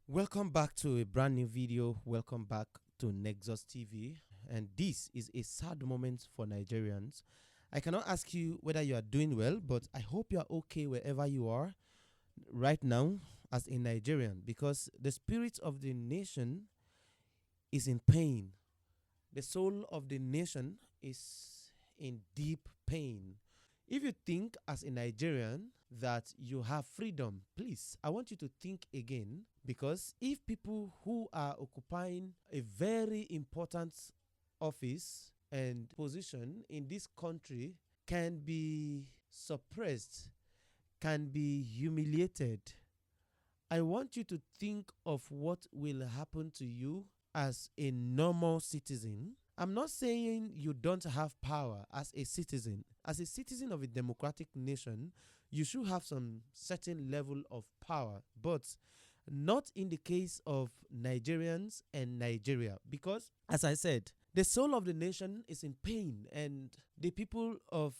Welcome back to a brand new video. Welcome back to Nexus TV. And this is a sad moment for Nigerians. I cannot ask you whether you are doing well, but I hope you are okay wherever you are right now as a Nigerian, because the spirit of the nation is in pain. The soul of the nation is in deep pain. If you think as a Nigerian that you have freedom, please, I want you to think again, because if people who are occupying a very important office and position in this country can be suppressed, can be humiliated, I want you to think of what will happen to you as a normal citizen. I'm not saying you don't have power as a citizen. As a citizen of a democratic nation, you should have some certain level of power, but not in the case of Nigerians and Nigeria. Because, as I said, the soul of the nation is in pain, and the people of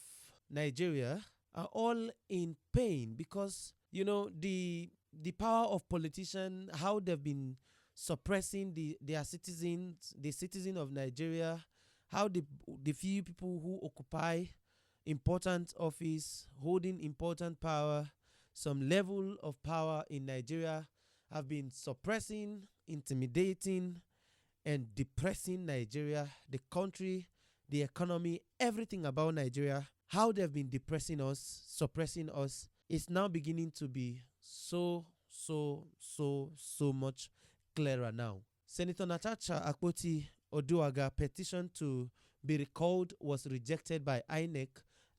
Nigeria are all in pain because, the power of politicians, how they've been suppressing their citizens, the citizen of Nigeria, how the few people who occupy important office, holding important power, some level of power in Nigeria, have been suppressing, intimidating, and depressing Nigeria, the country, the economy, everything about Nigeria, how they've been depressing us, suppressing us, is now beginning to be so much clearer now. Senator Natasha Akpoti-Uduaghan petition to be recalled was rejected by INEC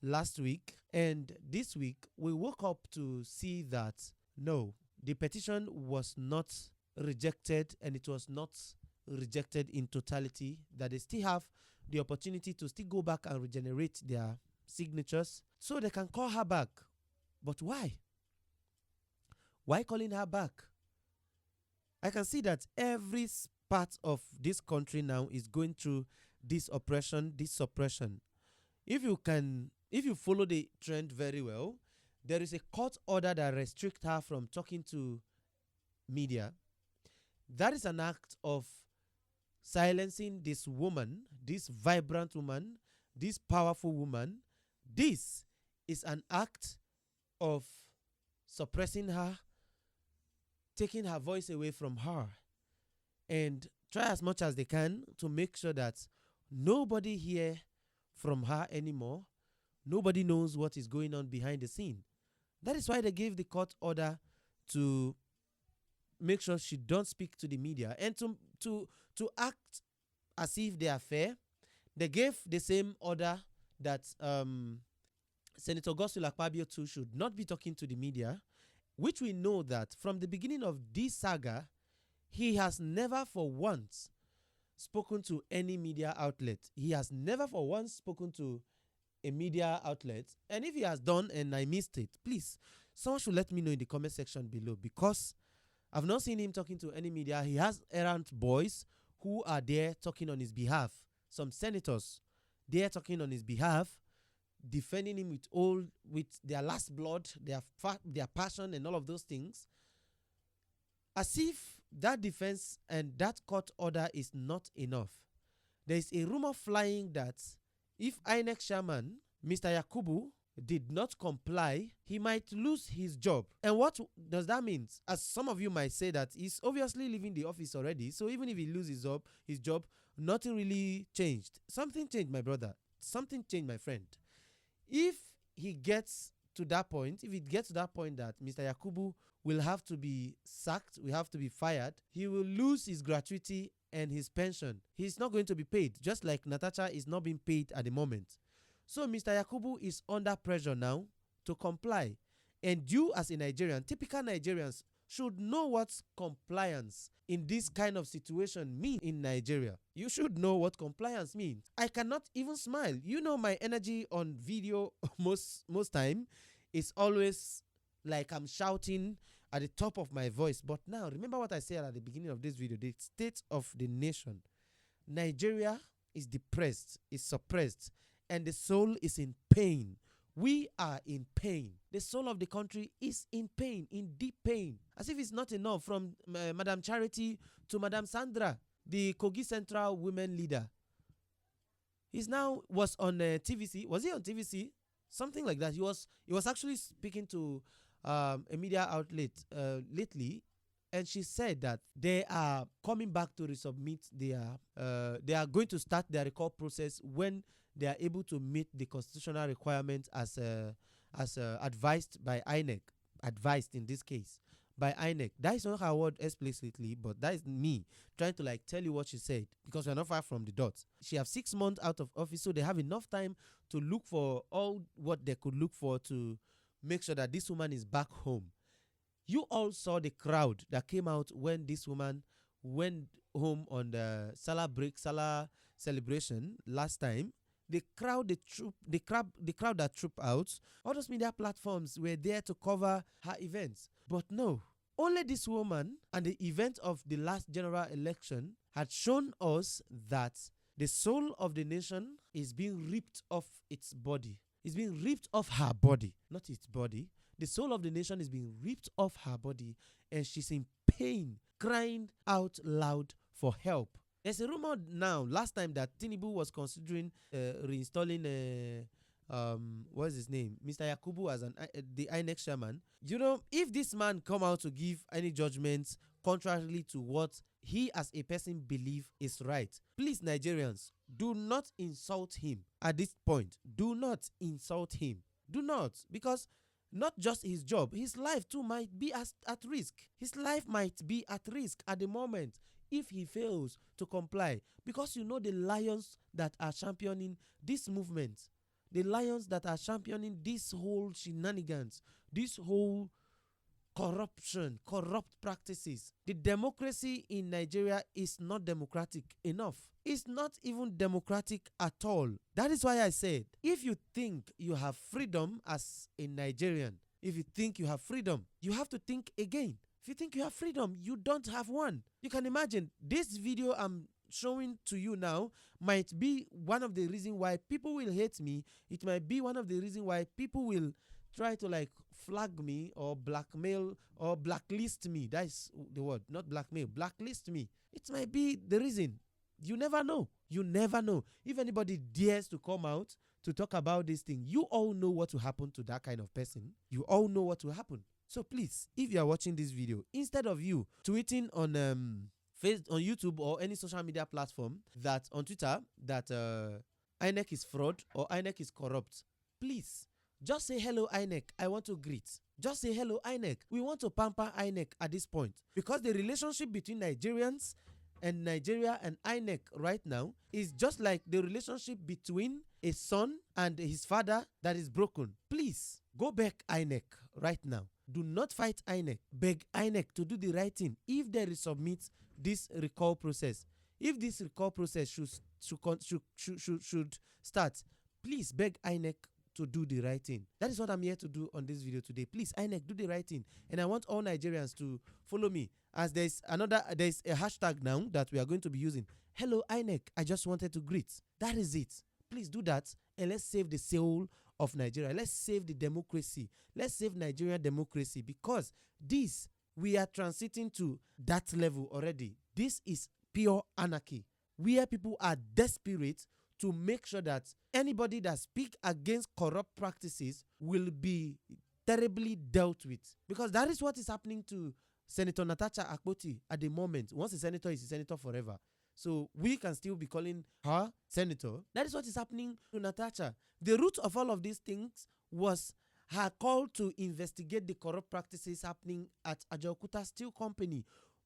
last week, and this week we woke up to see that no, the petition was not rejected, and it was not rejected in totality, that they still have the opportunity to still go back and regenerate their signatures so they can call her back. But why? Why calling her back? I can see that every part of this country now is going through this oppression, this suppression. If you follow the trend very well, there is a court order that restricts her from talking to media. That is an act of silencing this woman, this vibrant woman, this powerful woman. This is an act of suppressing her, taking her voice away from her, and try as much as they can to make sure that nobody hear from her anymore. Nobody knows what is going on behind the scene. That is why they gave the court order to make sure she don't speak to the media, and to act as if they are fair. They gave the same order that Senator Akpoti-Uduaghan should not be talking to the media, which we know that from the beginning of this saga, he has never for once spoken to any media outlet. He has never for once spoken to a media outlet. And if he has done and I missed it, please, someone should let me know in the comment section below, because I've not seen him talking to any media. He has errant boys who are there talking on his behalf. Some senators there talking on his behalf, defending him with their last blood, their passion and all of those things. As if that defense and that court order is not enough, there is a rumor flying that if INEC chairman, Mr. Yakubu, did not comply, he might lose his job. And what does that mean? As some of you might say, that he's obviously leaving the office already, so even if he loses his job, nothing really changed. Something changed, my brother. Something changed, my friend. If it gets to that point that Mr. Yakubu will have to be sacked, will have to be fired, he will lose his gratuity and his pension. He's not going to be paid, just like Natasha is not being paid at the moment. So Mr. Yakubu is under pressure now to comply. And you as a Nigerian, typical Nigerians, should know what compliance in this kind of situation means in Nigeria. You should know what compliance means. I cannot even smile. You know, my energy on video most time is always like I'm shouting at the top of my voice. But now, remember what I said at the beginning of this video, the state of the nation. Nigeria is depressed, is suppressed, and the soul is in pain. We are in pain. The soul of the country is in pain, in deep pain. As if it's not enough, from Madam Charity to Madam Sandra, the Kogi Central women leader. He's now was on TVC. Was he on TVC? Something like that. He was actually speaking to a media outlet lately, and she said that they are coming back to resubmit they are going to start their recall process when they are able to meet the constitutional requirements as advised by INEC. Advised in this case by INEC. That is not her word explicitly, but that is me trying to tell you what she said, because we're not far from the dots. She have 6 months out of office, so they have enough time to look for all what they could look for to make sure that this woman is back home. You all saw the crowd that came out when this woman went home on the Salah celebration last time. The crowd that trooped out, all those media platforms were there to cover her events. But no, only this woman and the event of the last general election had shown us that the soul of the nation is being ripped off its body. It's being ripped off her body, not its body. The soul of the nation is being ripped off her body, and she's in pain, crying out loud for help. There's a rumor now, last time, that Tinubu was considering reinstalling what's his name, Mr. Yakubu, as the INEC chairman. You know, if this man come out to give any judgments contrarily to what he as a person believe is right, please, Nigerians, do not insult him at this point. Do not insult him. Do not, because not just his job, his life too might be at risk. His life might be at risk at the moment if he fails to comply, because you know the lions that are championing this movement, the lions that are championing this whole shenanigans, this whole corruption, corrupt practices. The democracy in Nigeria is not democratic enough. It's not even democratic at all. That is why I said, if you think you have freedom as a Nigerian, if you think you have freedom, you have to think again. If you think you have freedom, you don't have one. You can imagine this video I'm showing to you now might be one of the reasons why people will hate me. It might be one of the reasons why people will try to flag me or blackmail or blacklist me. That is the word, not blackmail, blacklist me. It might be the reason. You never know. You never know. If anybody dares to come out to talk about this thing, you all know what will happen to that kind of person. You all know what will happen. So please, if you are watching this video, instead of you tweeting on on YouTube or any social media platform, that on Twitter, that INEC is fraud or INEC is corrupt, please just say, hello INEC, I want to greet. Just say, hello INEC, we want to pamper INEC at this point, because the relationship between Nigerians and Nigeria and INEC right now is just like the relationship between a son and his father that is broken. Please go back INEC right now. Do not fight INEC. Beg INEC to do the right thing. If they resubmit this recall process, if this recall process should start, please beg INEC to do the right thing. That is what I'm here to do on this video today. Please, INEC, do the right thing. And I want all Nigerians to follow me, as there's a hashtag now that we are going to be using. Hello INEC, I just wanted to greet. That is it. Please do that, and let's save the soul of Nigeria. Let's save the democracy. Let's save Nigerian democracy, because we are transiting to that level already. This is pure anarchy, where people are desperate to make sure that anybody that speaks against corrupt practices will be terribly dealt with. Because that is what is happening to Senator Natasha Akpoti at the moment. Once a senator is a senator forever. So we can still be calling her senator. That is what is happening to Natasha. The root of all of these things was her call to investigate the corrupt practices happening at Ajaokuta Steel Company.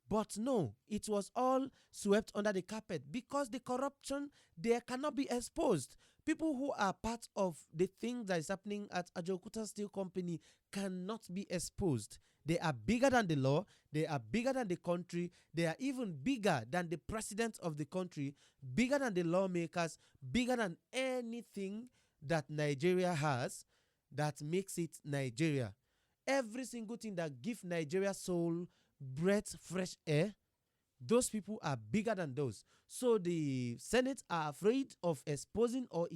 But no, it was all swept under the carpet, because the corruption there cannot be exposed. People who are part of the thing that is happening at Ajaokuta Steel Company cannot be exposed. They are bigger than the law. They are bigger than the country. They are even bigger than the president of the country, bigger than the lawmakers, bigger than anything that Nigeria has that makes it Nigeria. Every single thing that gives Nigeria soul, breath, fresh air, Those people are bigger than those. So the Senate are afraid of exposing or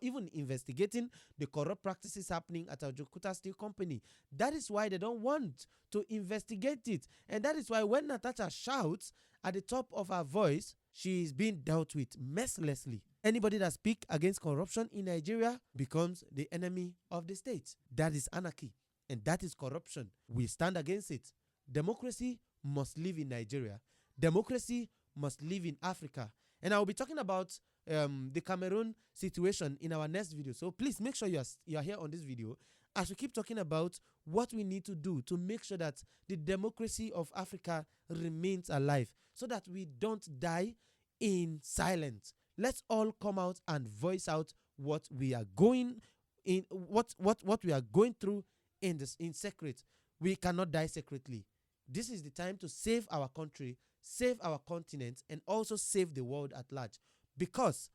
even investigating the corrupt practices happening at Ajokuta Steel Company. That is why they don't want to investigate it. And that is why when Natasha shouts at the top of her voice, she is being dealt with mercilessly. Anybody that speaks against corruption in Nigeria becomes the enemy of the state. That is anarchy, and that is corruption. We stand against it. Democracy must live in Nigeria. Democracy must live in Africa. And I will be talking about the Cameroon situation in our next video. So please make sure you are here on this video as we keep talking about what we need to do to make sure that the democracy of Africa remains alive, so that we don't die in silence. Let's all come out and voice out what we are going in, what we are going through in secret. We cannot die secretly. This is the time to save our country, save our continent, and also save the world at large. Because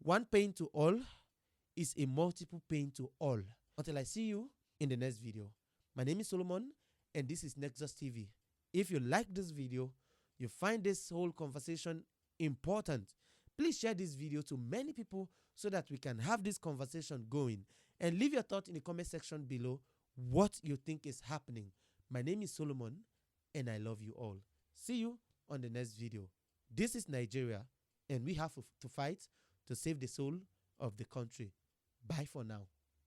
one pain to all is a multiple pain to all. Until I see you in the next video. My name is Solomon, and this is Nexus TV. If you like this video, you find this whole conversation important, please share this video to many people so that we can have this conversation going. And leave your thought in the comment section below what you think is happening. My name is Solomon, and I love you all. See you on the next video. This is Nigeria, and we have to fight to save the soul of the country. Bye for now.